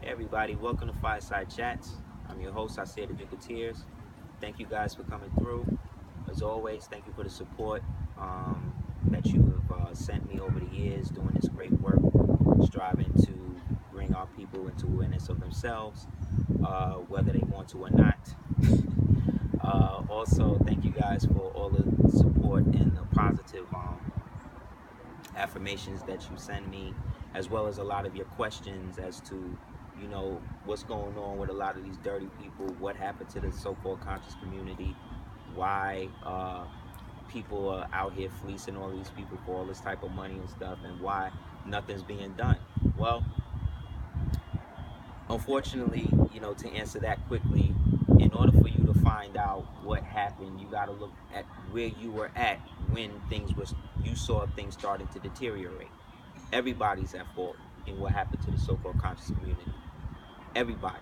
Hey everybody, welcome to Fireside Chats. I'm your host, Aseer the Duke of Tears. Thank you guys for coming through. As always, thank you for the support that you have sent me over the years doing this great work, striving to bring our people into awareness of themselves, whether they want to or not. Also, thank you guys for all the support and the positive affirmations that you send me, as well as a lot of your questions as to, what's going on with a lot of these dirty people, what happened to the so-called conscious community, why people are out here fleecing all these people for all this type of money and stuff, and why nothing's being done. Well, unfortunately, to answer that quickly, in order for you to find out what happened, you got to look at where you were at when you saw things starting to deteriorate. Everybody's at fault in what happened to the so-called conscious community. Everybody.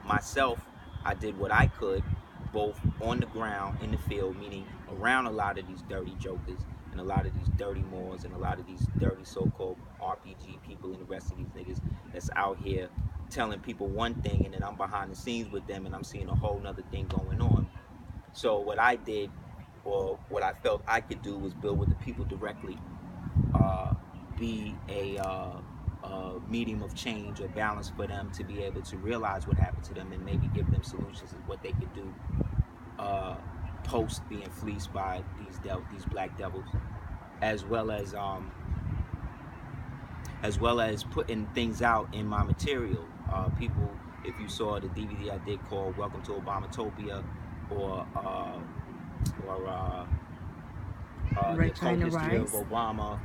Myself, I did what I could, both on the ground, in the field, meaning around a lot of these dirty jokers and a lot of these dirty Moors and a lot of these dirty so-called RPG people and the rest of these niggas that's out here telling people one thing, and then I'm behind the scenes with them and I'm seeing a whole nother thing going on. So what I did, or what I felt I could do, was build with the people directly, be a medium of change or balance for them to be able to realize what happened to them and maybe give them solutions of what they could do post being fleeced by these black devils, as well as putting things out in my material. People, if you saw the DVD I did called "Welcome to Obamatopia," or the Red occult China history of Rise. Obama,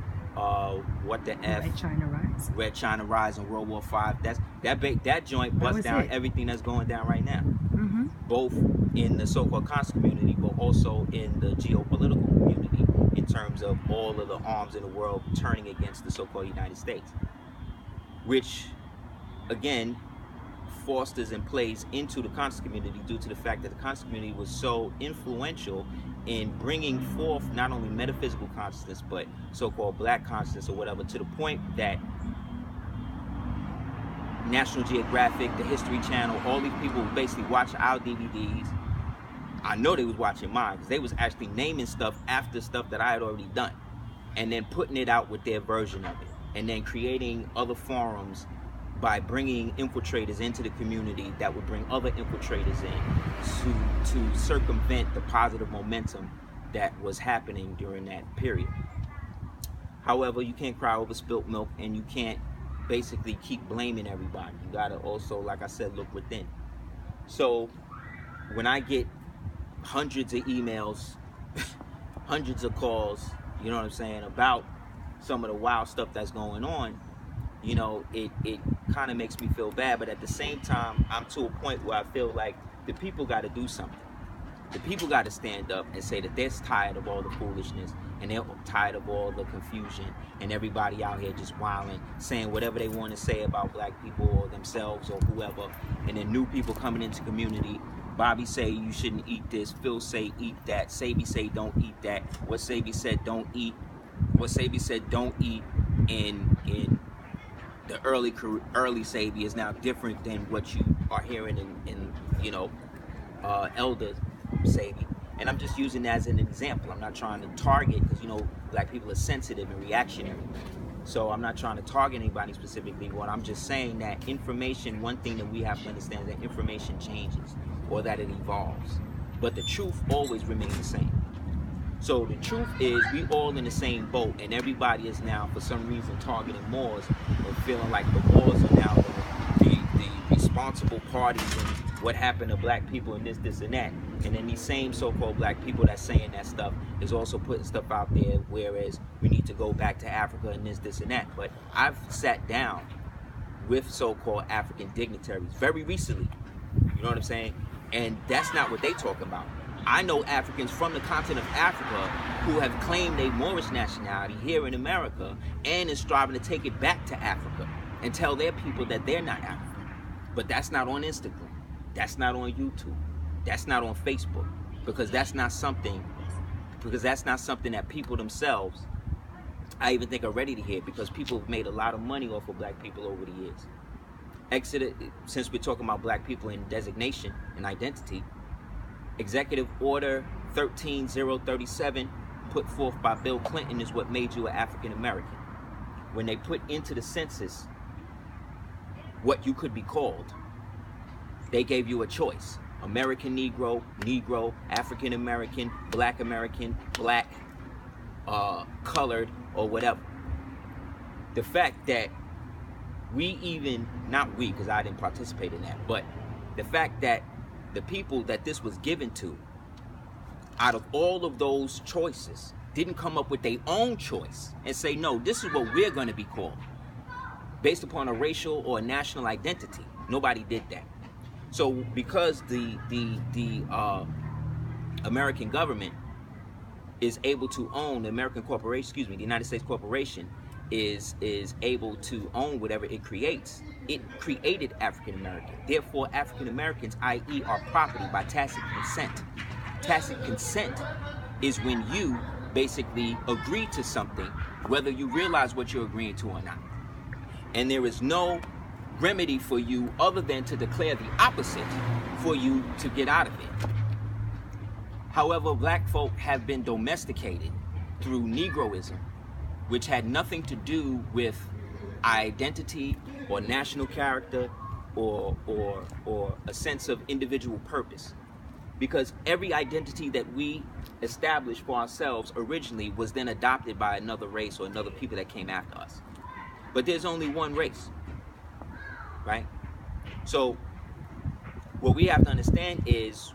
what the F, Red China Rise. Red China Rise and World War V. That joint busts down everything that's going down right now, both in the so-called conscious community, but also in the geopolitical community, in terms of all of the arms in the world turning against the so-called United States, which again fosters and plays into the conscious community due to the fact that the conscious community was so influential in bringing forth not only metaphysical consciousness but so-called black consciousness or whatever, to the point that National Geographic, the History Channel, all these people basically watch our DVDs. I know they was watching mine because they was actually naming stuff after stuff that I had already done and then putting it out with their version of it, and then creating other forums by bringing infiltrators into the community that would bring other infiltrators in to circumvent the positive momentum that was happening during that period. However, you can't cry over spilt milk, and you can't basically keep blaming everybody. You gotta also, like I said, look within. So when I get hundreds of emails, hundreds of calls, you know what I'm saying, about some of the wild stuff that's going on, it kind of makes me feel bad. But at the same time, I'm to a point where I feel like the people got to do something. The people got to stand up and say that they're tired of all the foolishness, and they're tired of all the confusion, and everybody out here just wilding, saying whatever they want to say about black people or themselves or whoever, and then new people coming into community. Bobby say you shouldn't eat this, Phil say eat that, Sabi say don't eat that, what Sabi said don't eat, what Sabi said don't eat in the early Sabi is now different than what you are hearing in elder Sabi. And I'm just using that as an example. I'm not trying to target, because black people are sensitive and reactionary. So I'm not trying to target anybody specifically. What I'm just saying, that information, one thing that we have to understand is that information changes, or that it evolves. But the truth always remains the same. So the truth is, we all in the same boat, and everybody is now, for some reason, targeting Moors, or feeling like the Moors are now the responsible parties in what happened to black people and this and that. And then these same so-called black people that's saying that stuff is also putting stuff out there, whereas we need to go back to Africa and this and that. But I've sat down with so-called African dignitaries very recently, you know what I'm saying? And that's not what they talk about. I know Africans from the continent of Africa who have claimed a Moorish nationality here in America and is striving to take it back to Africa and tell their people that they're not African. But that's not on Instagram. That's not on YouTube. That's not on Facebook, because that's not something that people themselves, I even think, are ready to hear, because people have made a lot of money off of black people over the years. Executive, since we're talking about black people in designation and identity, Executive Order 13037 put forth by Bill Clinton is what made you an African American. When they put into the census what you could be called, they gave you a choice: American Negro, Negro, African American, Black, colored, or whatever. The fact that we even, not we, because I didn't participate in that, but the fact that the people that this was given to, out of all of those choices, didn't come up with their own choice and say, no, this is what we're going to be called, based upon a racial or a national identity. Nobody did that. So because the American government is able to own the American corporation, the United States corporation is able to own whatever it creates. It created African American. Therefore, African Americans, i.e., are property by tacit consent. Tacit consent is when you basically agree to something, whether you realize what you're agreeing to or not. And there is no remedy for you other than to declare the opposite for you to get out of it. However, black folk have been domesticated through Negroism, which had nothing to do with identity or national character or a sense of individual purpose. Because every identity that we established for ourselves originally was then adopted by another race or another people that came after us. But there's only one race, right? So what we have to understand is,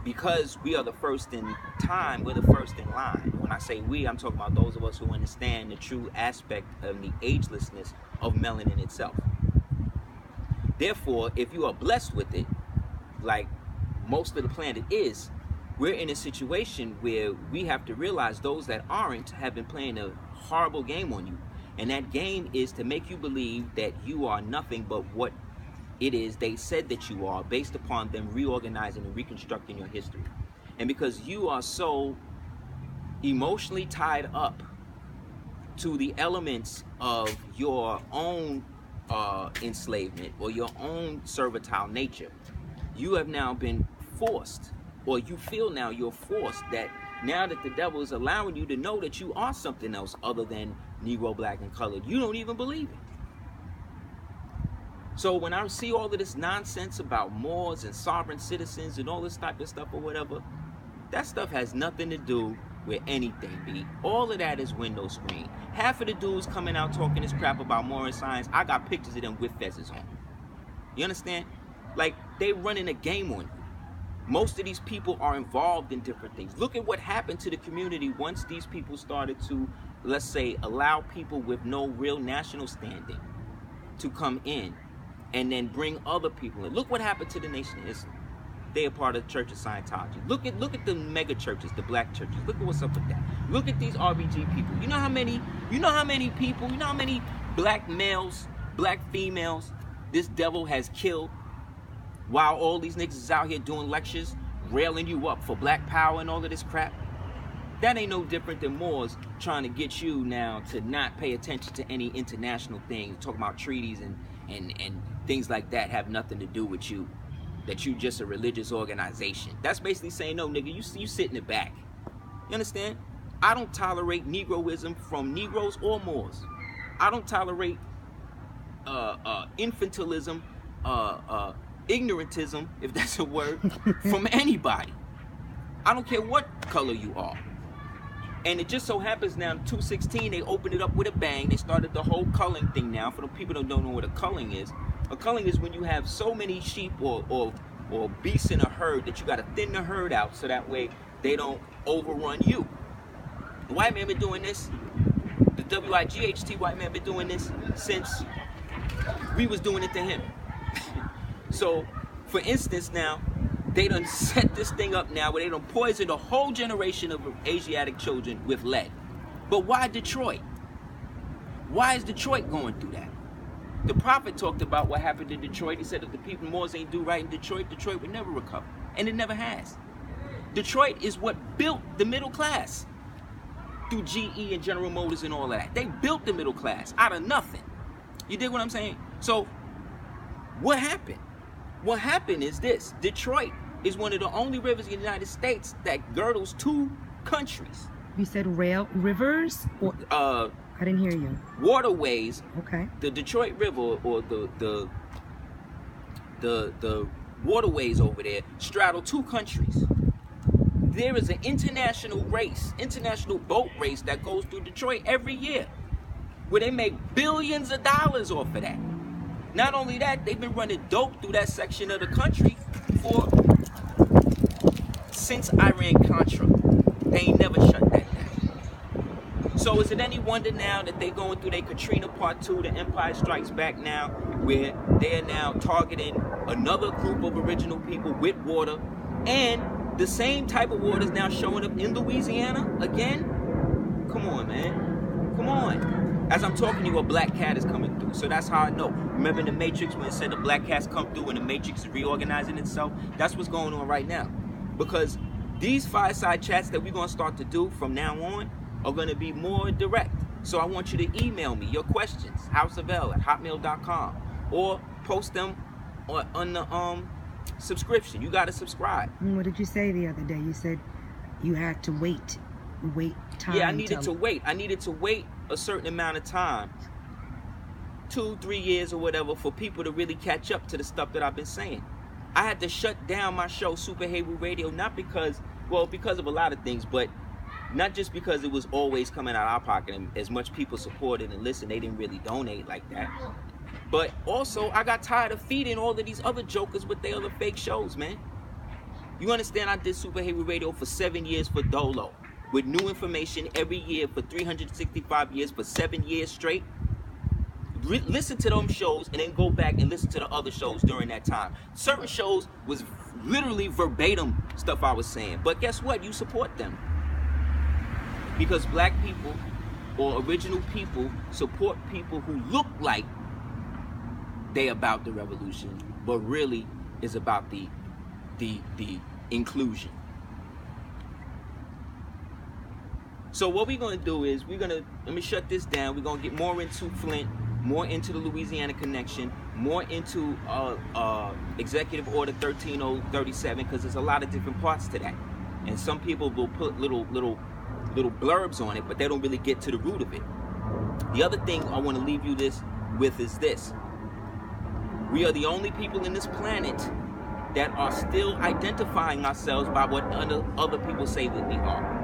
because we are the first in time, we're the first in line. When I say we, I'm talking about those of us who understand the true aspect of the agelessness of melanin itself. Therefore, if you are blessed with it, like most of the planet is, we're in a situation where we have to realize those that aren't have been playing a horrible game on you. And that game is to make you believe that you are nothing but what it is they said that you are, based upon them reorganizing and reconstructing your history. And because you are so emotionally tied up to the elements of your own enslavement or your own servile nature, you have now been forced, or you feel now you're forced, that now that the devil is allowing you to know that you are something else other than Negro, Black, and colored, you don't even believe it. So when I see all of this nonsense about Moors and sovereign citizens and all this type of stuff or whatever, that stuff has nothing to do with anything, B. All of that is window screen. Half of the dudes coming out talking this crap about Moorish science, I got pictures of them with fezzes on. You understand? Like, they running a game on you. Most of these people are involved in different things. Look at what happened to the community once these people started to, let's say, allow people with no real national standing to come in and then bring other people in. Look what happened to the Nation of Islam. They are part of the Church of Scientology. Look at the mega churches, the black churches. Look at what's up with that. Look at these RBG people. You know how many people, you know how many black males, black females this devil has killed, while all these niggas is out here doing lectures, railing you up for black power and all of this crap? That ain't no different than Moors trying to get you now to not pay attention to any international things, talking about treaties and things like that have nothing to do with you, that you just a religious organization. That's basically saying, no, nigga, you sit in the back. You understand? I don't tolerate Negroism from Negroes or Moors. I don't tolerate infantilism, ignorantism, if that's a word, from anybody. I don't care what color you are. And it just so happens now, in 2016, they opened it up with a bang. They started the whole culling thing now. For the people that don't know what a culling is when you have so many sheep or beasts in a herd that you got to thin the herd out so that way they don't overrun you. The white man been doing this. The WIGHT white man been doing this since we was doing it to him. So, for instance, now, they done set this thing up now where they done poisoned a whole generation of Asiatic children with lead. But why Detroit? Why is Detroit going through that? The prophet talked about what happened in Detroit. He said if the people Moors ain't do right in Detroit, Detroit would never recover. And it never has. Detroit is what built the middle class through GE and General Motors and all of that. They built the middle class out of nothing. You dig what I'm saying? So What happened? What happened is this. Detroit is one of the only rivers in the United States that girdles 2 countries. You said rivers? Or, I didn't hear you. Waterways. Okay. The Detroit River, or the waterways over there, straddle 2 countries. There is an international boat race that goes through Detroit every year, where they make billions of dollars off of that. Not only that, they've been running dope through that section of the country since Iran-Contra. They ain't never shut that down. So is it any wonder now that they're going through their Katrina Part 2, the Empire Strikes Back now, where they're now targeting another group of original people with water, and the same type of water is now showing up in Louisiana again? Come on, man. Come on. As I'm talking to you, a black cat is coming through. So that's how I know. Remember in the Matrix when it said the black cats come through and the Matrix is reorganizing itself? That's what's going on right now. Because these fireside chats that we're going to start to do from now on are going to be more direct. So I want you to email me your questions, houseofl@hotmail.com, or post them on the subscription. You got to subscribe. What did you say the other day? You said you had to wait time. Yeah, I needed to wait. I needed to wait a certain amount of time, 2-3 years or whatever, for people to really catch up to the stuff that I've been saying. I had to shut down my show, Super Hayward Radio, not because of a lot of things, but not just because it was always coming out of our pocket, and as much people supported and listened, they didn't really donate like that. But also, I got tired of feeding all of these other jokers with their other fake shows, man. You understand, I did Super Hayward Radio for 7 years for Dolo, with new information every year for 365 years, for 7 years straight. Listen to them shows and then go back and listen to the other shows during that time. Certain shows was literally verbatim stuff I was saying. But guess what? You support them. Because black people or original people support people who look like they about the revolution, but really is about the inclusion. So what we're going to do is let me shut this down. We're going to get more into Flint, more into the Louisiana connection, more into Executive Order 13037, because there's a lot of different parts to that. And some people will put little blurbs on it, but they don't really get to the root of it. The other thing I want to leave you with is this. We are the only people in this planet that are still identifying ourselves by what other people say that we are.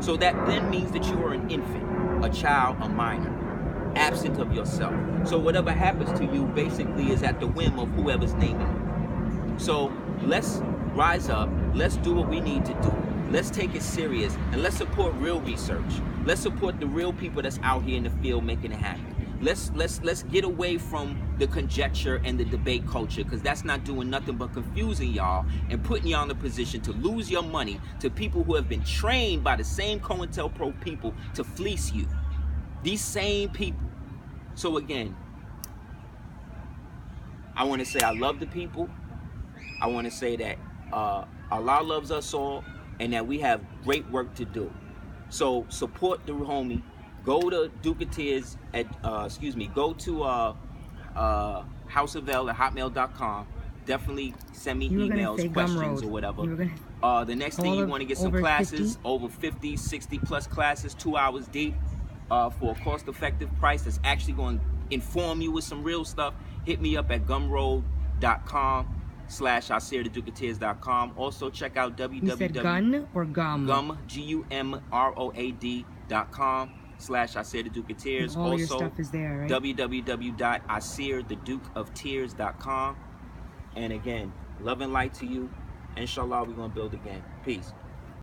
So that then means that you are an infant, a child, a minor, absent of yourself. So whatever happens to you basically is at the whim of whoever's naming you. So let's rise up, let's do what we need to do. Let's take it serious, and let's support real research. Let's support the real people that's out here in the field making it happen. Let's get away from the conjecture and the debate culture, because that's not doing nothing but confusing y'all and putting y'all in a position to lose your money to people who have been trained by the same COINTELPRO people to fleece you. These same people. So again, I want to say I love the people. I want to say that Allah loves us all, and that we have great work to do. So support the homie. Go to Duke of Tears go to houseofl@hotmail.com. Definitely send me emails, questions, or whatever. The next thing, you want to get some classes, 50? Over 50, 60 plus classes, 2 hours deep, for a cost-effective price that's actually going to inform you with some real stuff. Hit me up at gumroad.com/AseerTheDukeOfTears.com. Also check out www. You said gun or gum? Gum, GUMROAD.com/AseerTheDukeOfTears. All your stuff is there, right? www.AseerTheDukeOfTears.com. And again, love and light to you. Inshallah, we're going to build again. Peace.